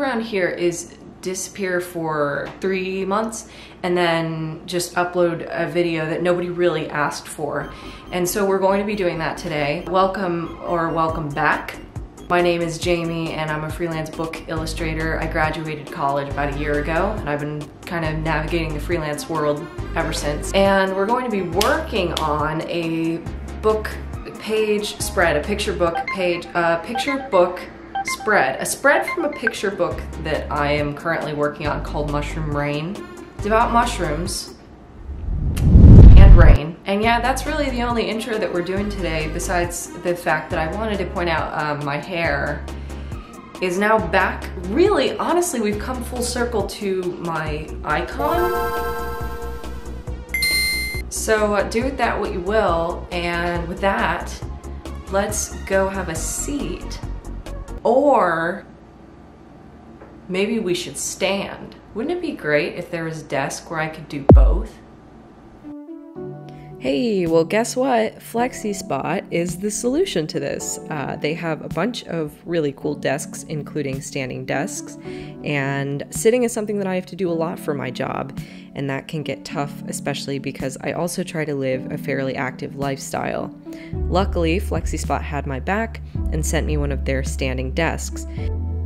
around here is disappear for 3 months and then just upload a video that nobody really asked for. And so we're going to be doing that today. Welcome or welcome back. My name is Jamie and I'm a freelance book illustrator. I graduated college about a year ago and I've been kind of navigating the freelance world ever since. And we're going to be working on a book page spread, a picture book page, picture book spread. A spread from a picture book that I am currently working on called Mushroom Rain. It's about mushrooms and rain. And yeah, that's really the only intro that we're doing today, besides the fact that I wanted to point out my hair is now back. Really, honestly, we've come full circle to my icon. So do with that what you will, and with that, let's go have a seat. Or maybe we should stand. Wouldn't it be great if there was a desk where I could do both? Hey, well guess what? FlexiSpot is the solution to this. They have a bunch of really cool desks, including standing desks, and sitting is something that I have to do a lot for my job, and that can get tough, especially because I also try to live a fairly active lifestyle. Luckily, FlexiSpot had my back and sent me one of their standing desks.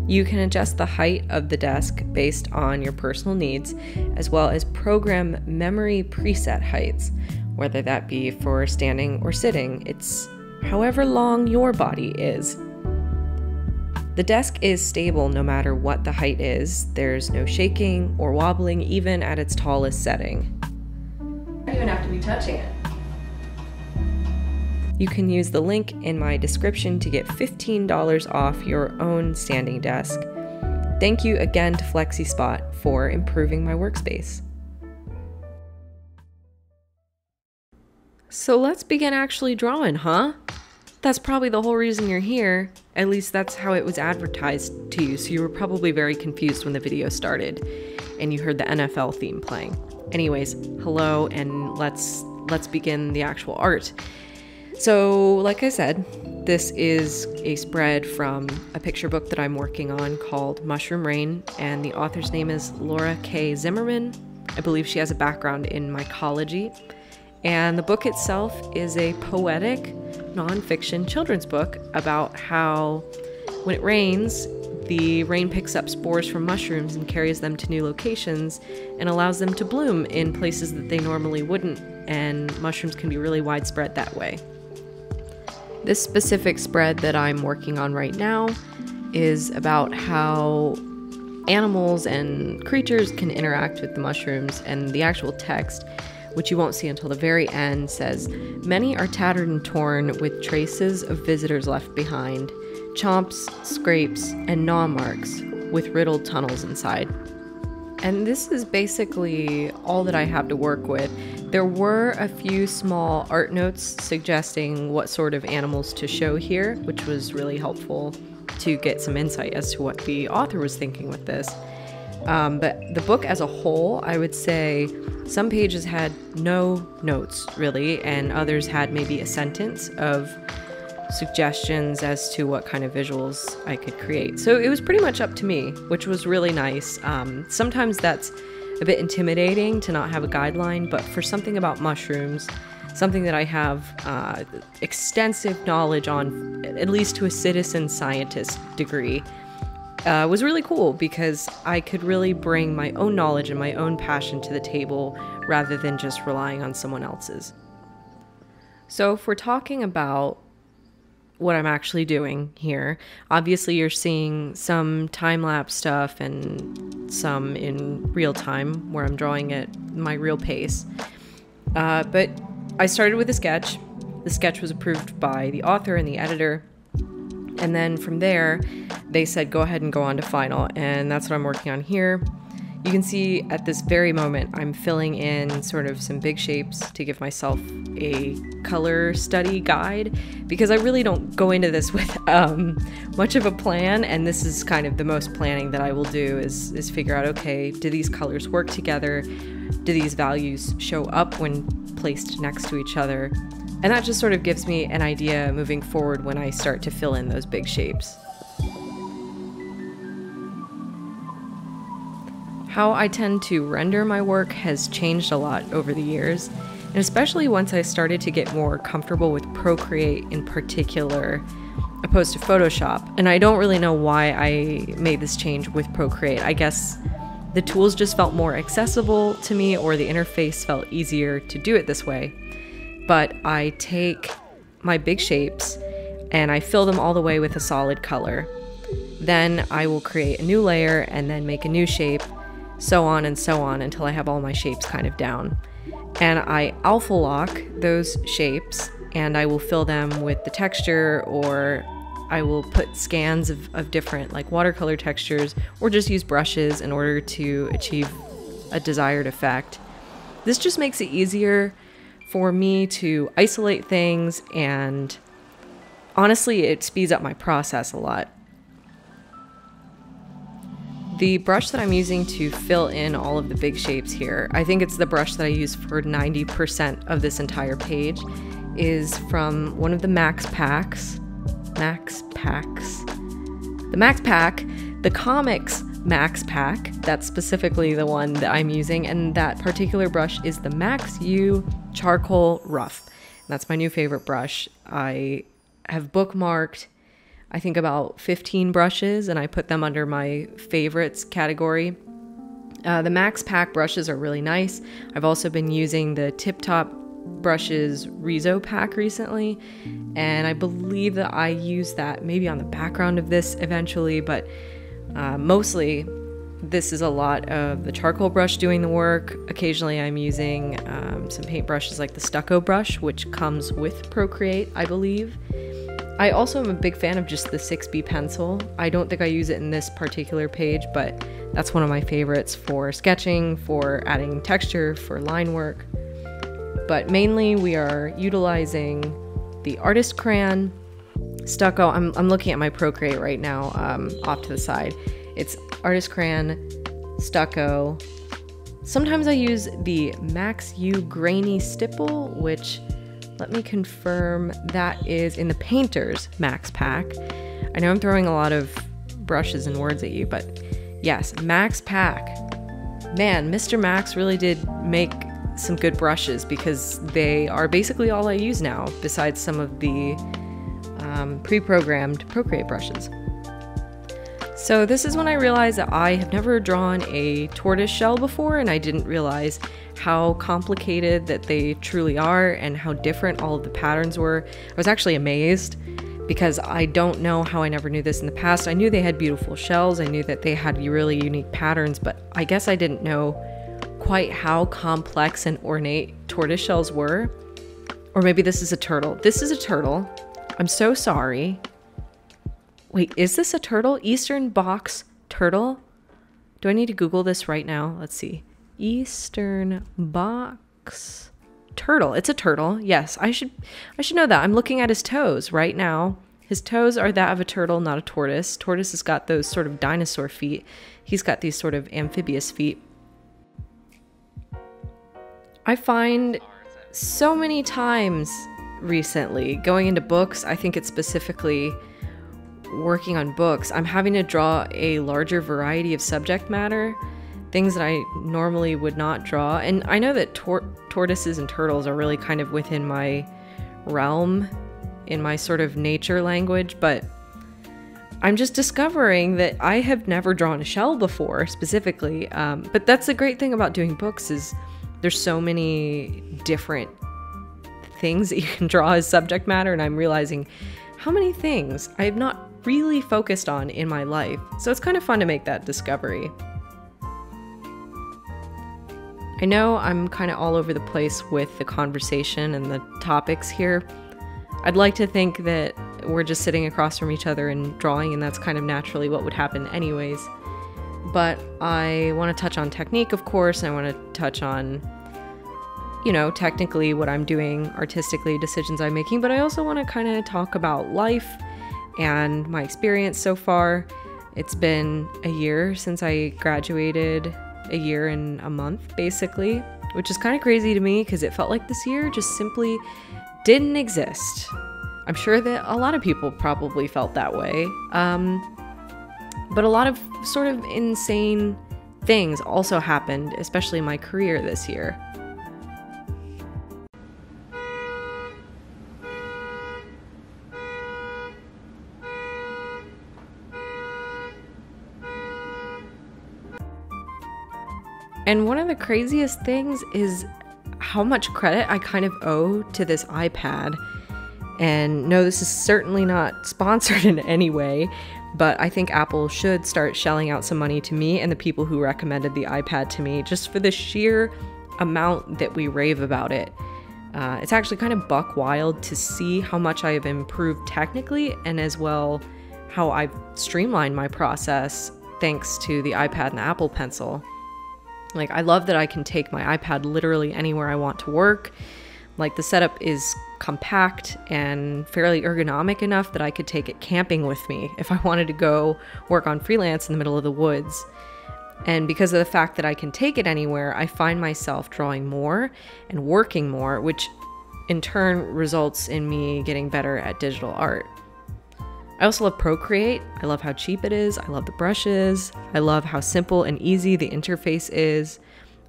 You can adjust the height of the desk based on your personal needs, as well as program memory preset heights, whether that be for standing or sitting. It's however long your body is. The desk is stable no matter what the height is. There's no shaking or wobbling even at its tallest setting. You don't even have to be touching it. You can use the link in my description to get $15 off your own standing desk. Thank you again to FlexiSpot for improving my workspace. So let's begin actually drawing, huh? That's probably the whole reason you're here. At least that's how it was advertised to you, so you were probably very confused when the video started and you heard the NFL theme playing. Anyways, hello, and let's begin the actual art. So, like I said, this is a spread from a picture book that I'm working on called Mushroom Rain, and the author's name is Laura K. Zimmerman. I believe she has a background in mycology. And the book itself is a poetic, nonfiction children's book about how when it rains, the rain picks up spores from mushrooms and carries them to new locations and allows them to bloom in places that they normally wouldn't, and mushrooms can be really widespread that way. This specific spread that I'm working on right now is about how animals and creatures can interact with the mushrooms, and the actual text, which you won't see until the very end, says, "Many are tattered and torn with traces of visitors left behind, chomps, scrapes, and gnaw marks with riddled tunnels inside." And this is basically all that I have to work with. There were a few small art notes suggesting what sort of animals to show here, which was really helpful to get some insight as to what the author was thinking with this. But the book as a whole, I would say some pages had no notes really, and others had maybe a sentence of suggestions as to what kind of visuals I could create. So it was pretty much up to me, which was really nice. Sometimes that's a bit intimidating to not have a guideline, but for something about mushrooms, something that I have extensive knowledge on, at least to a citizen scientist degree, was really cool because I could really bring my own knowledge and my own passion to the table rather than just relying on someone else's. So if we're talking about what I'm actually doing here, obviously you're seeing some time-lapse stuff and some in real time where I'm drawing at my real pace. But I started with a sketch. The sketch was approved by the author and the editor. And then from there, they said, go ahead and go on to final. And that's what I'm working on here. You can see at this very moment, I'm filling in sort of some big shapes to give myself a color study guide, because I really don't go into this with much of a plan. And this is kind of the most planning that I will do is figure out, okay, do these colors work together? Do these values show up when placed next to each other? And that just sort of gives me an idea moving forward when I start to fill in those big shapes. How I tend to render my work has changed a lot over the years, and especially once I started to get more comfortable with Procreate in particular, opposed to Photoshop. And I don't really know why I made this change with Procreate. I guess the tools just felt more accessible to me, or the interface felt easier to do it this way. But I take my big shapes and I fill them all the way with a solid color. Then I will create a new layer and then make a new shape, so on until I have all my shapes kind of down. And I alpha lock those shapes and I will fill them with the texture, or I will put scans of different like watercolor textures, or just use brushes in order to achieve a desired effect. This just makes it easier for me to isolate things, and honestly, it speeds up my process a lot. The brush that I'm using to fill in all of the big shapes here, I think it's the brush that I use for 90% of this entire page, is from one of the Max Packs. The comics Max Pack, that's specifically the one that I'm using, and that particular brush is the Max U Charcoal Rough. And that's my new favorite brush. I have bookmarked, I think, about 15 brushes, and I put them under my favorites category. The Max Pack brushes are really nice. I've also been using the Tip Top Brushes Rezo pack recently, and I believe that I use that maybe on the background of this eventually, but mostly this is a lot of the charcoal brush doing the work. Occasionally I'm using some paint brushes like the Stucco Brush, which comes with Procreate, I believe. I also am a big fan of just the 6B pencil. I don't think I use it in this particular page, but that's one of my favorites for sketching, for adding texture, for line work. But mainly we are utilizing the artist crayon, stucco. I'm looking at my Procreate right now, off to the side. It's artist crayon, stucco. Sometimes I use the Max U grainy stipple, which, let me confirm, that is in the Painter's Max Pack. I know I'm throwing a lot of brushes and words at you, but yes, Max Pack. Man, Mr. Max really did make some good brushes, because they are basically all I use now, besides some of the pre-programmed Procreate brushes. So this is when I realized that I have never drawn a tortoise shell before, and I didn't realize how complicated that they truly are and how different all of the patterns were. I was actually amazed, because I don't know how I never knew this in the past. I knew they had beautiful shells, I knew that they had really unique patterns, but I guess I didn't know quite how complex and ornate tortoise shells were. Or maybe this is a turtle. This is a turtle. I'm so sorry. Wait, is this a turtle? Eastern box turtle? Do I need to Google this right now? Let's see. Eastern box turtle. It's a turtle. Yes, I should know that. I'm looking at his toes right now. His toes are that of a turtle, not a tortoise. Tortoise has got those sort of dinosaur feet. He's got these sort of amphibious feet. I find so many times recently going into books, I think it's specifically working on books, I'm having to draw a larger variety of subject matter, things that I normally would not draw. And I know that tortoises and turtles are really kind of within my realm, in my sort of nature language, but I'm just discovering that I have never drawn a shell before specifically. But that's the great thing about doing books, is there's so many different things that you can draw as subject matter, and I'm realizing how many things I have not really focused on in my life. So it's kind of fun to make that discovery. I know I'm kind of all over the place with the conversation and the topics here. I'd like to think that we're just sitting across from each other and drawing, and that's kind of naturally what would happen anyways. But I want to touch on technique, of course, and I want to touch on, you know, technically what I'm doing, artistically, decisions I'm making, but I also want to kind of talk about life and my experience so far. It's been a year since I graduated, a year and a month, basically, which is kind of crazy to me because it felt like this year just simply didn't exist. I'm sure that a lot of people probably felt that way. But a lot of sort of insane things also happened, especially in my career this year. And one of the craziest things is how much credit I kind of owe to this iPad. And no, this is certainly not sponsored in any way, but I think Apple should start shelling out some money to me and the people who recommended the iPad to me, just for the sheer amount that we rave about it. It's actually kind of buck wild to see how much I have improved technically, and as well how I've streamlined my process thanks to the iPad and the Apple Pencil. Like, I love that I can take my iPad literally anywhere I want to work. Like, the setup is compact and fairly ergonomic enough that I could take it camping with me if I wanted to go work on freelance in the middle of the woods. And because of the fact that I can take it anywhere, I find myself drawing more and working more, which in turn results in me getting better at digital art. I also love Procreate. I love how cheap it is. I love the brushes. I love how simple and easy the interface is.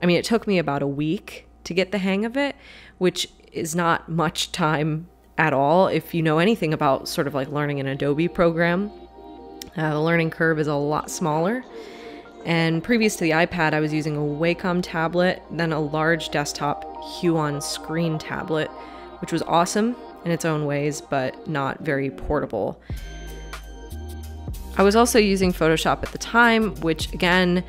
I mean, it took me about a week to get the hang of it, which is not much time at all if you know anything about sort of like learning an Adobe program. The learning curve is a lot smaller. And previous to the iPad, I was using a Wacom tablet, then a large desktop Huon screen tablet, which was awesome in its own ways, but not very portable. I was also using Photoshop at the time, which again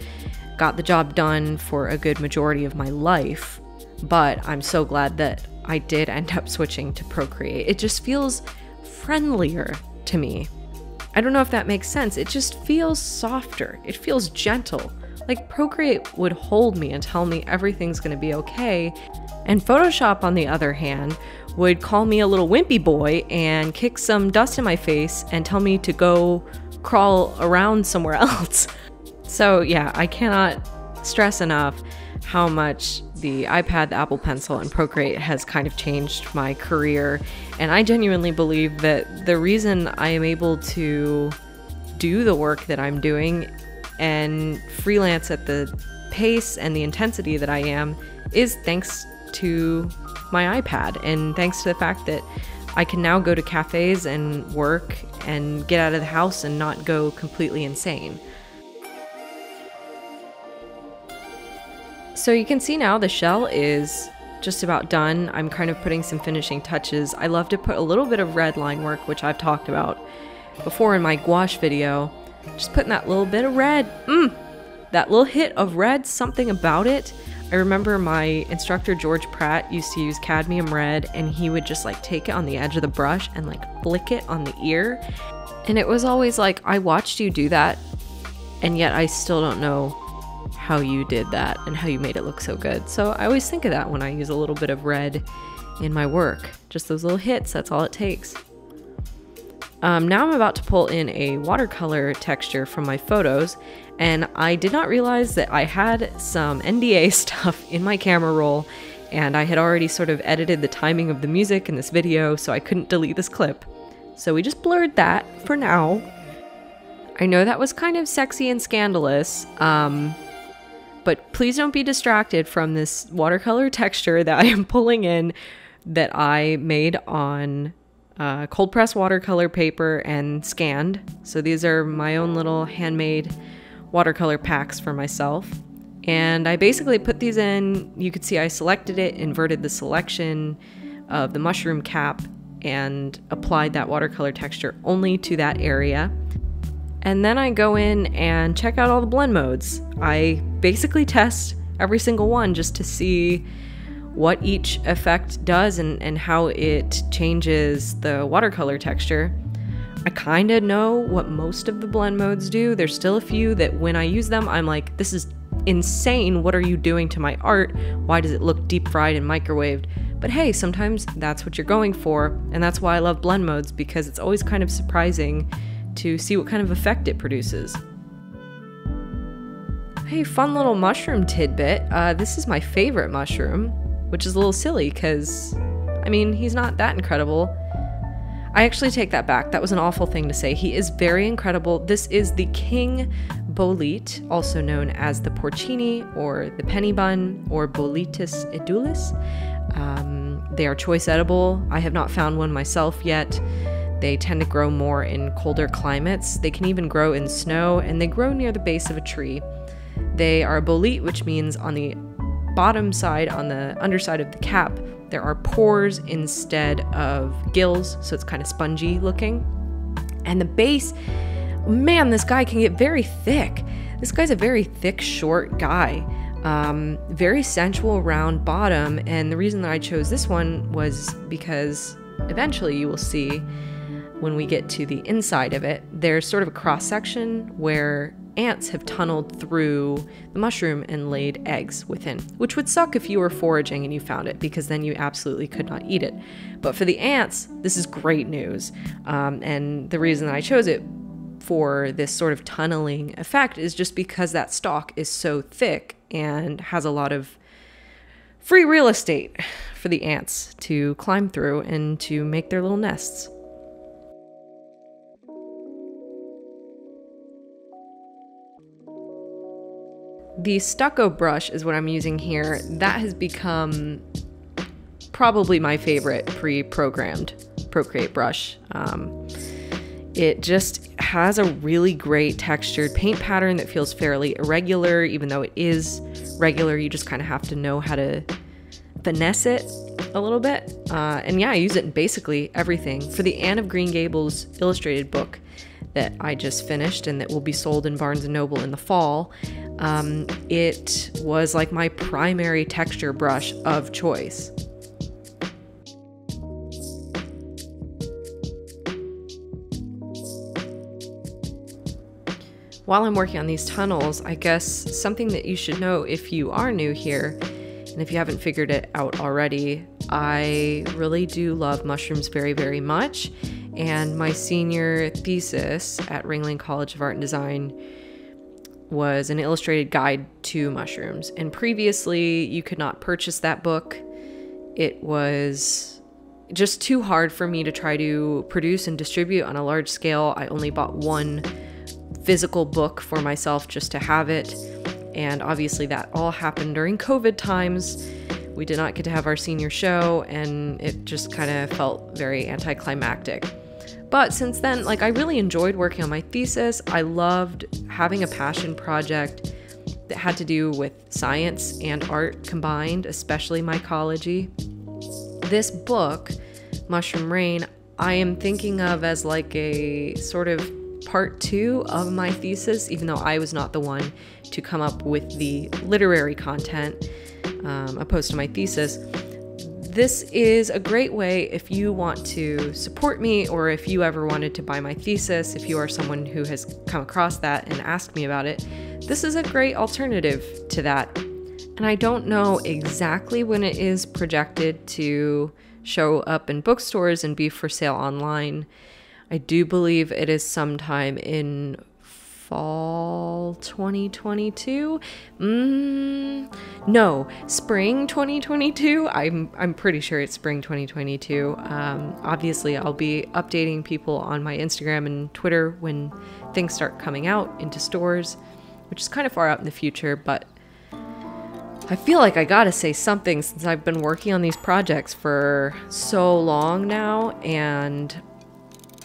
got the job done for a good majority of my life, but I'm so glad that I did end up switching to Procreate. It just feels friendlier to me. I don't know if that makes sense. It just feels softer. It feels gentle. Like Procreate would hold me and tell me everything's gonna be okay. And Photoshop, on the other hand, would call me a little wimpy boy and kick some dust in my face and tell me to go crawl around somewhere else. So yeah, I cannot stress enough how much the iPad, the Apple Pencil, and Procreate has kind of changed my career. And I genuinely believe that the reason I am able to do the work that I'm doing and freelance at the pace and the intensity that I am is thanks to my iPad, and thanks to the fact that I can now go to cafes and work and get out of the house and not go completely insane. So you can see now the shell is just about done. I'm kind of putting some finishing touches. I love to put a little bit of red line work, which I've talked about before in my gouache video. Just putting that little bit of red. That little hit of red, something about it. I remember my instructor, George Pratt, used to use cadmium red, and he would just like take it on the edge of the brush and like flick it on the ear. And it was always like, I watched you do that, and yet I still don't know how you did that and how you made it look so good. So I always think of that when I use a little bit of red in my work. Just those little hits, that's all it takes. Now I'm about to pull in a watercolor texture from my photos, and I did not realize that I had some NDA stuff in my camera roll, and I had already sort of edited the timing of the music in this video, so I couldn't delete this clip. So we just blurred that for now. I know that was kind of sexy and scandalous, but please don't be distracted from this watercolor texture that I am pulling in that I made on cold press watercolor paper and scanned. So these are my own little handmade watercolor packs for myself. And I basically put these in. You could see I selected it, inverted the selection of the mushroom cap, and applied that watercolor texture only to that area. And then I go in and check out all the blend modes. I basically test every single one just to see what each effect does and how it changes the watercolor texture. I kind of know what most of the blend modes do. There's still a few that when I use them, I'm like, this is insane. What are you doing to my art? Why does it look deep fried and microwaved? But hey, sometimes that's what you're going for. And that's why I love blend modes, because it's always kind of surprising to see what kind of effect it produces. Hey, fun little mushroom tidbit. This is my favorite mushroom, which is a little silly because, I mean, he's not that incredible. I actually take that back. That was an awful thing to say. He is very incredible. This is the king Bolite, also known as the porcini or the penny bun or Bolitis edulis. They are choice edible. I have not found one myself yet. They tend to grow more in colder climates. They can even grow in snow, and they grow near the base of a tree. They are bolite, which means on the bottom side, on the underside of the cap, there are pores instead of gills, so it's kind of spongy looking. And the base, man, this guy can get very thick. This guy's a very thick, short guy. Very sensual round bottom, and the reason that I chose this one was because eventually you will see when we get to the inside of it, there's sort of a cross section where ants have tunneled through the mushroom and laid eggs within, which would suck if you were foraging and you found it, because then you absolutely could not eat it. But for the ants, this is great news. And the reason that I chose it for this sort of tunneling effect is just because that stalk is so thick and has a lot of free real estate for the ants to climb through and to make their little nests. The Stucco Brush is what I'm using here. That has become probably my favorite pre-programmed Procreate brush. It just has a really great textured paint pattern that feels fairly irregular. Even though it is regular, you just kind of have to know how to finesse it a little bit. And yeah, I use it in basically everything. For the Anne of Green Gables illustrated book that I just finished and that will be sold in Barnes & Noble in the fall, it was like my primary texture brush of choice. While I'm working on these tunnels, I guess something that you should know if you are new here, and if you haven't figured it out already, I really do love mushrooms very, very much. And my senior thesis at Ringling College of Art and Design was an illustrated guide to mushrooms. And previously, you could not purchase that book. It was just too hard for me to try to produce and distribute on a large scale. I only bought one physical book for myself just to have it. And obviously that all happened during COVID times. We did not get to have our senior show, and it just kind of felt very anticlimactic. But since then, like, I really enjoyed working on my thesis. I loved having a passion project that had to do with science and art combined, especially mycology. This book, Mushroom Rain, I am thinking of as like a sort of part 2 of my thesis, even though I was not the one to come up with the literary content opposed to my thesis. This is a great way if you want to support me, or if you ever wanted to buy my thesis, if you are someone who has come across that and asked me about it. This is a great alternative to that. And I don't know exactly when it is projected to show up in bookstores and be for sale online. I do believe it is sometime in fall 2022. No, spring 2022. I'm pretty sure it's spring 2022. Obviously, I'll be updating people on my Instagram and Twitter when things start coming out into stores, which is kind of far out in the future, but I feel like I gotta say something since I've been working on these projects for so long now, and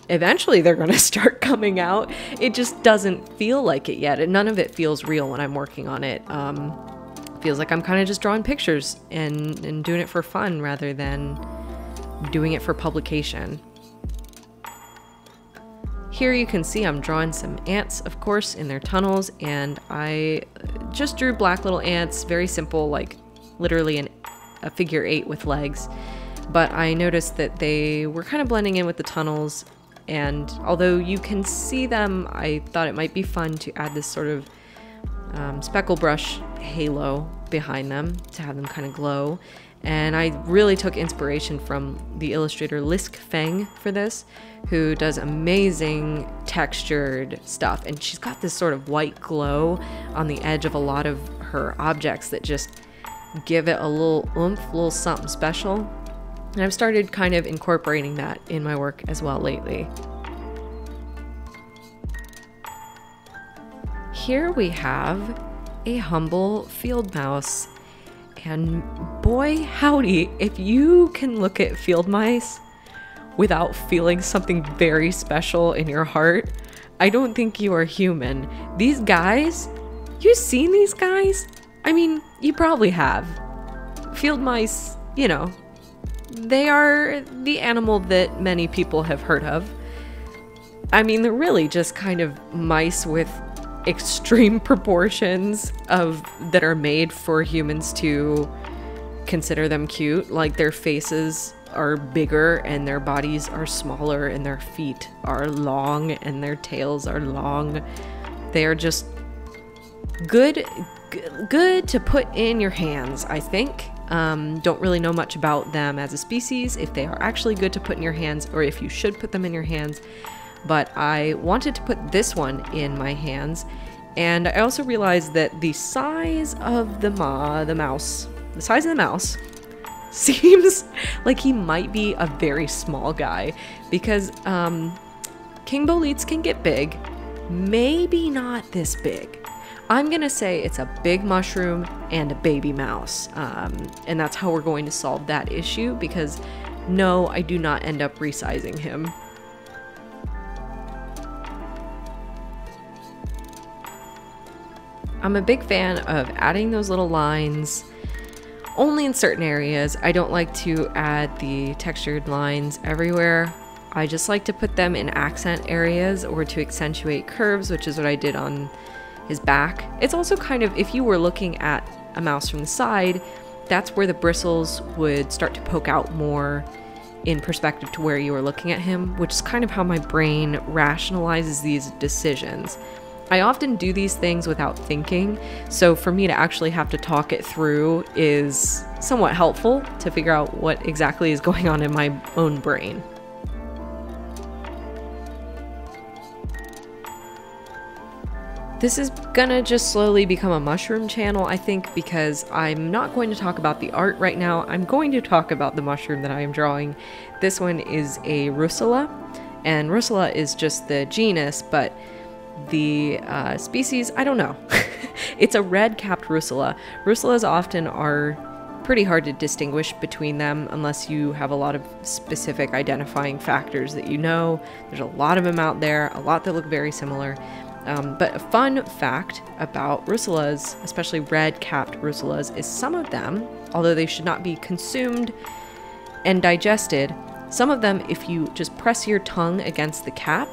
eventually they're going to start coming out. It just doesn't feel like it yet, and none of it feels real when I'm working on it. Feels like I'm kind of just drawing pictures and doing it for fun rather than doing it for publication. Here you can see I'm drawing some ants, of course, in their tunnels, and I just drew black little ants, very simple, like literally a figure 8 with legs. But I noticed that they were kind of blending in with the tunnels, and although you can see them, I thought it might be fun to add this sort of speckle brush halo behind them to have them kind of glow. And I really took inspiration from the illustrator Lisk Feng for this, who does amazing textured stuff. And she's got this sort of white glow on the edge of a lot of her objects that just give it a little oomph, a little something special. And I've started kind of incorporating that in my work as well lately. here we have a humble field mouse. And boy howdy, if you can look at field mice without feeling something very special in your heart, I don't think you are human. These guys, you've seen these guys? I mean, you probably have. Field mice, you know, they are the animal that many people have heard of. I mean, they're really just kind of mice with extreme proportions that are made for humans to consider them cute. Like, their faces are bigger and their bodies are smaller and their feet are long and their tails are long. They are just good to put in your hands, I think. Don't really know much about them as a species, if they are actually good to put in your hands or if you should put them in your hands. But I wanted to put this one in my hands, and I also realized that the size of the mouse seems like he might be a very small guy, because king bolites can get big, maybe not this big. I'm gonna say it's a big mushroom and a baby mouse, and that's how we're going to solve that issue, because no, I do not end up resizing him. I'm a big fan of adding those little lines only in certain areas. I don't like to add the textured lines everywhere. I just like to put them in accent areas or to accentuate curves, which is what I did on his back. It's also kind of, if you were looking at a mouse from the side, that's where the bristles would start to poke out more in perspective to where you were looking at him, which is kind of how my brain rationalizes these decisions. I often do these things without thinking, so for me to actually have to talk it through is somewhat helpful to figure out what exactly is going on in my own brain. This is gonna just slowly become a mushroom channel, I think, because I'm not going to talk about the art right now. I'm going to talk about the mushroom that I am drawing. This one is a Russula, and Russula is just the genus, but the species, I don't know. It's a red-capped Russula. Russulas often are pretty hard to distinguish between them unless you have a lot of specific identifying factors that you know. There's a lot of them out there, a lot that look very similar. But a fun fact about Russulas, especially red-capped Russulas, is some of them, although they should not be consumed and digested, some of them, if you just press your tongue against the cap,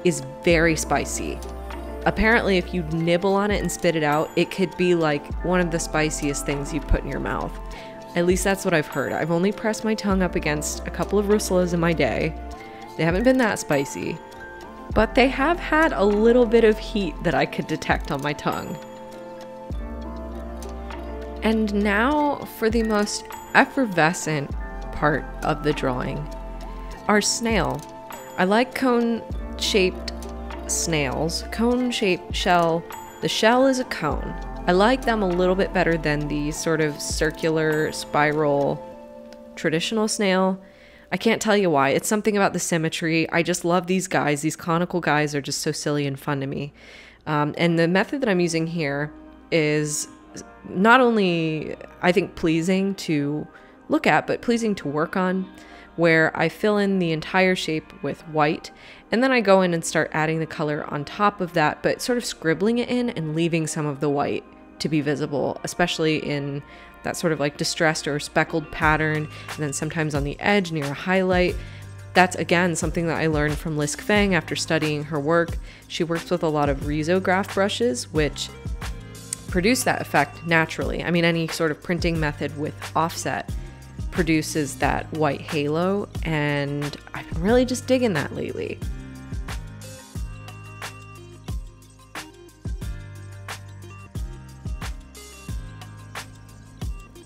is very spicy. Apparently, if you nibble on it and spit it out, it could be like one of the spiciest things you put in your mouth. At least that's what I've heard. I've only pressed my tongue up against a couple of Russulas in my day. They haven't been that spicy, but they have had a little bit of heat that I could detect on my tongue. And now for the most effervescent part of the drawing, our snail. I like cone-shaped snails, cone-shaped shell. The shell is a cone. I like them a little bit better than the sort of circular spiral traditional snail. I can't tell you why. It's something about the symmetry. I just love these guys. These conical guys are just so silly and fun to me. And the method that I'm using here is not only, I think, pleasing to look at, but pleasing to work on, where I fill in the entire shape with white, and then I go in and start adding the color on top of that, but sort of scribbling it in and leaving some of the white to be visible, especially in that sort of like distressed or speckled pattern, and then sometimes on the edge near a highlight. That's, again, something that I learned from Lisk Feng after studying her work. She works with a lot of risograph brushes, which produce that effect naturally. I mean, any sort of printing method with offset produces that white halo, and I've been really just digging that lately.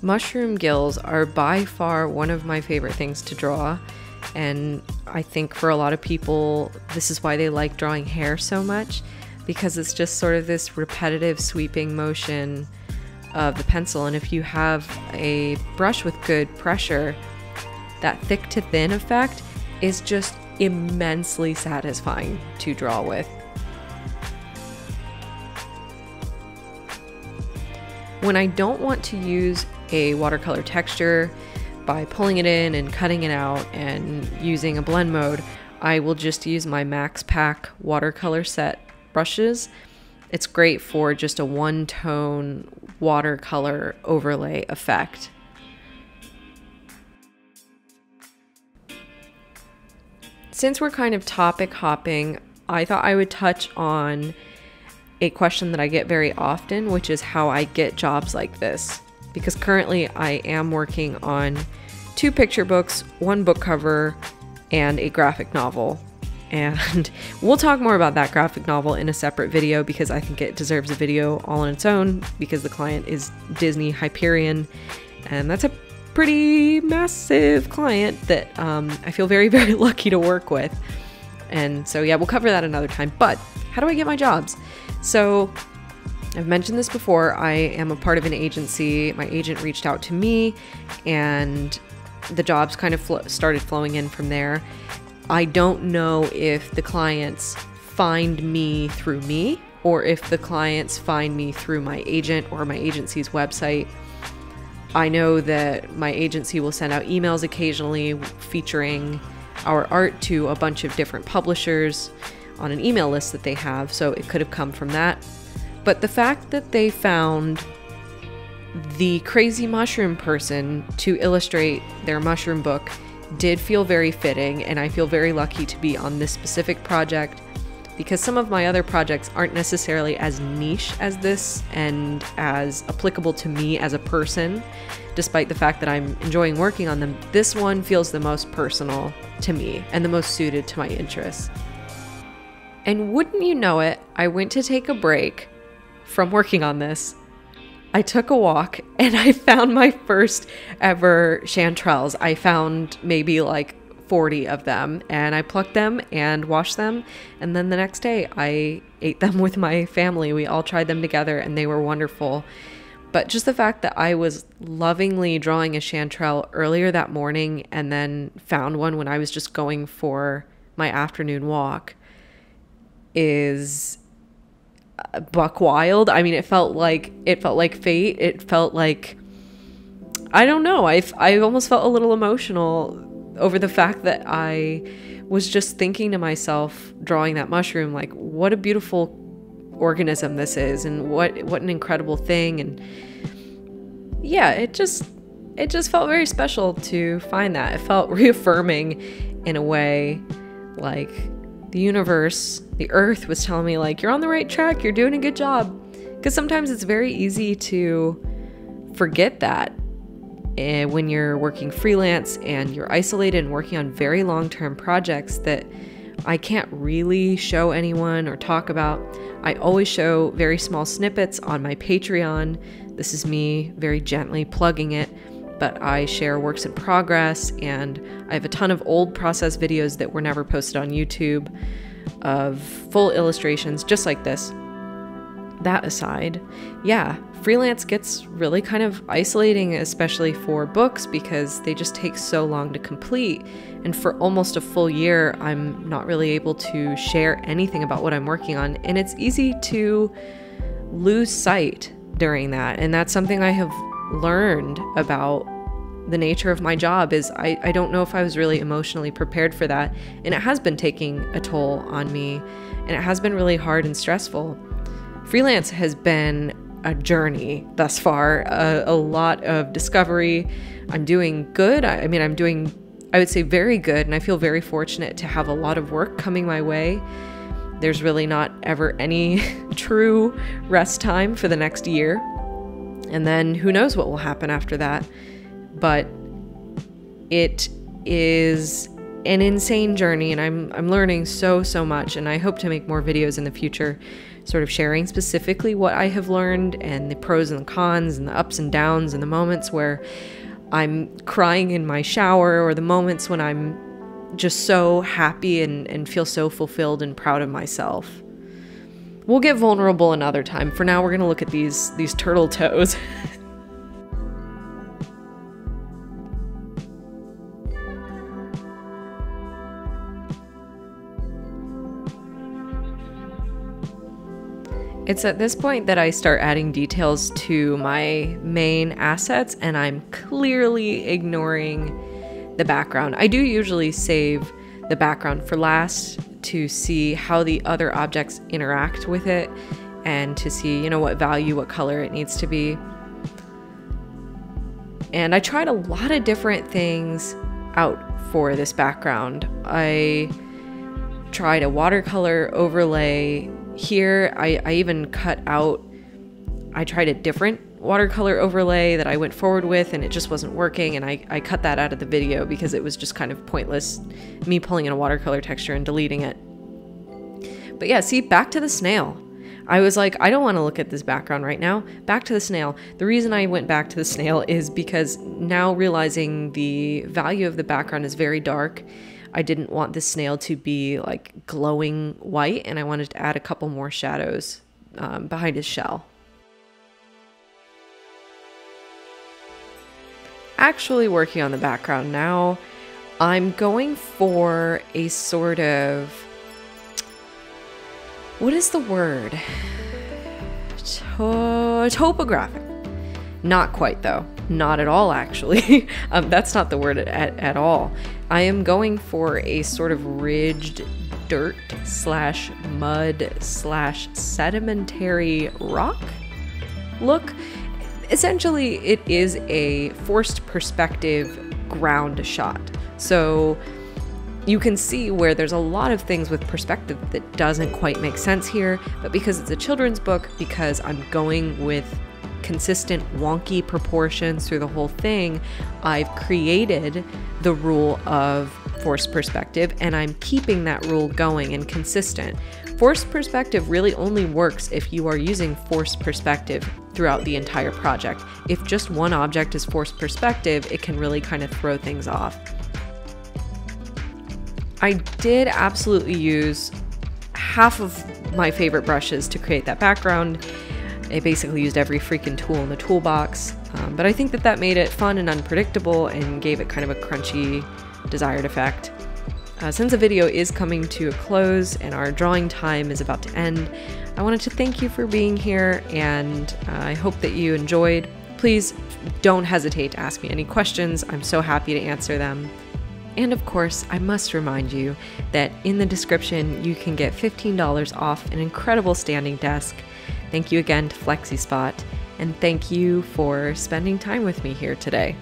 Mushroom gills are by far one of my favorite things to draw, and I think for a lot of people this is why they like drawing hair so much, because it's just sort of this repetitive sweeping motion of the pencil, and if you have a brush with good pressure, that thick to thin effect is just immensely satisfying to draw with. when I don't want to use a watercolor texture by pulling it in and cutting it out and using a blend mode, I will just use my Max Pack watercolor set brushes. It's great for just a one-tone watercolor overlay effect. Since we're kind of topic hopping, I thought I would touch on a question that I get very often, which is how I get jobs like this. Because currently I am working on 2 picture books, 1 book cover, and a graphic novel. And we'll talk more about that graphic novel in a separate video because I think it deserves a video all on its own because the client is Disney Hyperion, and that's a pretty massive client that I feel very, very lucky to work with. And so yeah, we'll cover that another time. But how do I get my jobs? So I've mentioned this before. I am a part of an agency. My agent reached out to me and the jobs kind of started flowing in from there. I don't know if the clients find me through me or if the clients find me through my agent or my agency's website. I know that my agency will send out emails occasionally featuring our art to a bunch of different publishers on an email list that they have, so it could have come from that. But the fact that they found the crazy mushroom person to illustrate their mushroom book did feel very fitting, and I feel very lucky to be on this specific project because some of my other projects aren't necessarily as niche as this and as applicable to me as a person, despite the fact that I'm enjoying working on them. This one feels the most personal to me and the most suited to my interests. And wouldn't you know it, I went to take a break from working on this. I took a walk and I found my first ever chanterelles. I found maybe like 40 of them and I plucked them and washed them. And then the next day I ate them with my family. We all tried them together and they were wonderful. But just the fact that I was lovingly drawing a chanterelle earlier that morning and then found one when I was just going for my afternoon walk is buck wild. I mean, it felt like fate. It felt like, I don't know, I almost felt a little emotional over the fact that I was just thinking to myself, drawing that mushroom, like, what a beautiful organism this is, and what an incredible thing. And yeah, it just felt very special to find that. It felt reaffirming in a way, like the universe, the earth was telling me, like, you're on the right track, you're doing a good job. Because sometimes it's very easy to forget that when you're working freelance and you're isolated and working on very long-term projects that I can't really show anyone or talk about. I always show very small snippets on my Patreon. This is me very gently plugging it, but I share works in progress, and I have a ton of old process videos that were never posted on YouTube of full illustrations just like this. That aside, yeah, freelance gets really kind of isolating, especially for books, because they just take so long to complete. And for almost a full year, I'm not really able to share anything about what I'm working on. And it's easy to lose sight during that. And that's something I have learned about the nature of my job is I don't know if I was really emotionally prepared for that. And it has been taking a toll on me, and it has been really hard and stressful. Freelance has been a journey thus far, a lot of discovery. I'm doing good. I mean, I'm doing, I would say, very good, and I feel very fortunate to have a lot of work coming my way. There's really not ever any true rest time for the next year. And then who knows what will happen after that. But it is an insane journey, and I'm learning so much, and I hope to make more videos in the future sort of sharing specifically what I have learned and the pros and the cons and the ups and downs and the moments where I'm crying in my shower or the moments when I'm just so happy and feel so fulfilled and proud of myself. We'll get vulnerable another time. For now, we're going to look at these turtle toes. It's at this point that I start adding details to my main assets, and I'm clearly ignoring the background. I do usually save the background for last to see how the other objects interact with it and to see, you know, what value, what color it needs to be. And I tried a lot of different things out for this background. I tried a watercolor overlay here. I even cut out, I tried a different watercolor overlay that I went forward with, and it just wasn't working, and I cut that out of the video because it was just kind of pointless, me pulling in a watercolor texture and deleting it. But yeah, see, back to the snail. I was like, I don't want to look at this background right now. Back to the snail. The reason I went back to the snail is because now realizing the value of the background is very dark, I didn't want the snail to be like glowing white, and I wanted to add a couple more shadows behind his shell. Actually working on the background now, I'm going for a sort of, what is the word? Topographic. Not quite though. Not at all, actually. That's not the word at all. I am going for a sort of ridged dirt slash mud slash sedimentary rock look. Essentially, it is a forced perspective ground shot. So you can see where there's a lot of things with perspective that doesn't quite make sense here, but because it's a children's book, because I'm going with consistent wonky proportions through the whole thing, I've created the rule of forced perspective, and I'm keeping that rule going and consistent. Forced perspective really only works if you are using forced perspective throughout the entire project. If just one object is forced perspective, it can really kind of throw things off. I did absolutely use half of my favorite brushes to create that background. I basically used every freaking tool in the toolbox, but I think that made it fun and unpredictable and gave it kind of a crunchy, desired effect. Since the video is coming to a close and our drawing time is about to end, I wanted to thank you for being here, and I hope that you enjoyed. Please don't hesitate to ask me any questions. I'm so happy to answer them. And of course, I must remind you that in the description, you can get $15 off an incredible standing desk. Thank you again to FlexiSpot, and thank you for spending time with me here today.